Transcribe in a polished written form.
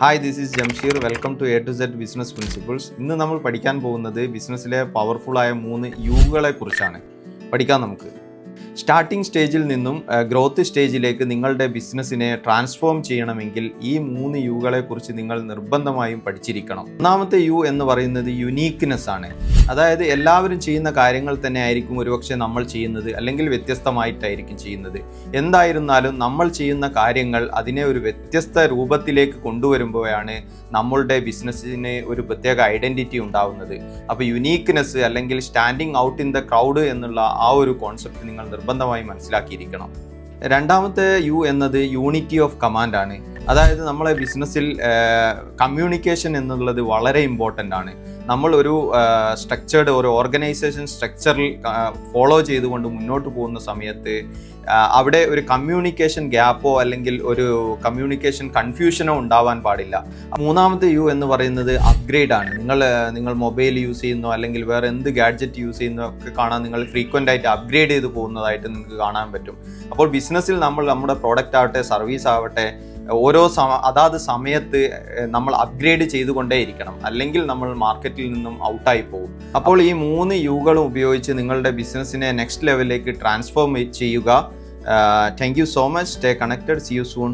Hi this is Jamsheer. Welcome to A to Z business principles. ഇന്ന് നമ്മൾ പഠിക്കാൻ പോകുന്നത് ബിസിനസ്സിലെ പവർഫുള്ളായ 3 യുകളെ കുറിച്ചാണ്. പഠിക്കാം നമുക്ക്. സ്റ്റാർട്ടിംഗ് സ്റ്റേജിൽ നിന്നും ഗ്രോത്ത് സ്റ്റേജിലേക്ക് നിങ്ങളുടെ ബിസിനസ്സിനെ ട്രാൻസ്ഫോം ചെയ്യണമെങ്കിൽ ഈ 3 യുകളെ കുറിച്ച് നിങ്ങൾ നിർബന്ധമായും പഠിച്ചിരിക്കണം. ഒന്നാമത്തെ യു എന്ന് പറയുന്നത് യുനീക്ക്നെസ് ആണ്. അതായത് എല്ലാവരും ചെയ്യുന്ന കാര്യങ്ങൾ തന്നെ ആയിരിക്കും ഒരുപക്ഷെ നമ്മൾ ചെയ്യുന്നത്, അല്ലെങ്കിൽ വ്യത്യസ്തമായിട്ടായിരിക്കും ചെയ്യുന്നത്. എന്തായിരുന്നാലും നമ്മൾ ചെയ്യുന്ന കാര്യങ്ങൾ അതിനെ ഒരു വ്യത്യസ്ത രൂപത്തിലേക്ക് കൊണ്ടുവരുമ്പോഴാണ് നമ്മളുടെ ബിസിനസ്സിന് ഒരു പ്രത്യേക ഐഡൻറ്റിറ്റി ഉണ്ടാവുന്നത്. അപ്പോൾ യുനീക്ക്നെസ് അല്ലെങ്കിൽ standing out in the crowd എന്നുള്ള ആ ഒരു കോൺസെപ്റ്റ് നിങ്ങൾ നിർബന്ധമായി മനസ്സിലാക്കിയിരിക്കണം. രണ്ടാമത്തെ യു എന്നത് യൂണിറ്റി ഓഫ് കമാൻഡ് ആണ്. അതായത് നമ്മളെ ബിസിനസ്സിൽ കമ്മ്യൂണിക്കേഷൻ എന്നുള്ളത് വളരെ ഇമ്പോർട്ടൻ്റ് ആണ്. നമ്മൾ ഒരു സ്ട്രക്ചേർഡ് ഒരു ഓർഗനൈസേഷൻ സ്ട്രക്ചറിൽ ഫോളോ ചെയ്തുകൊണ്ട് മുന്നോട്ട് പോകുന്ന സമയത്ത് അവിടെ ഒരു കമ്മ്യൂണിക്കേഷൻ ഗ്യാപ്പോ അല്ലെങ്കിൽ ഒരു കമ്മ്യൂണിക്കേഷൻ കൺഫ്യൂഷനോ ഉണ്ടാവാൻ പാടില്ല. മൂന്നാമത്തെ യു എന്ന് പറയുന്നത് അപ്ഗ്രേഡ് ആണ്. നിങ്ങൾ മൊബൈൽ യൂസ് ചെയ്യുന്നോ അല്ലെങ്കിൽ വേറെ എന്ത് ഗാഡ്ജറ്റ് യൂസ് ചെയ്യുന്നോ ഒക്കെ കാണാൻ നിങ്ങൾ ഫ്രീക്വൻ്റ് ആയിട്ട് അപ്ഗ്രേഡ് ചെയ്ത് പോകുന്നതായിട്ട് നിങ്ങൾക്ക് കാണാൻ പറ്റും. അപ്പോൾ ബിസിനസ്സിൽ നമ്മുടെ പ്രോഡക്റ്റ് ആവട്ടെ സർവീസ് ആവട്ടെ അതാത് സമയത്ത് നമ്മൾ അപ്ഗ്രേഡ് ചെയ്തുകൊണ്ടേയിരിക്കണം, അല്ലെങ്കിൽ നമ്മൾ മാർക്കറ്റിൽ നിന്നും ഔട്ടായി പോകും. അപ്പോൾ ഈ 3 യുകളും ഉപയോഗിച്ച് നിങ്ങളുടെ ബിസിനസ്സിനെ നെക്സ്റ്റ് ലെവലിലേക്ക് ട്രാൻസ്ഫോം ചെയ്യുക. Thank you so much. Stay connected. See you soon.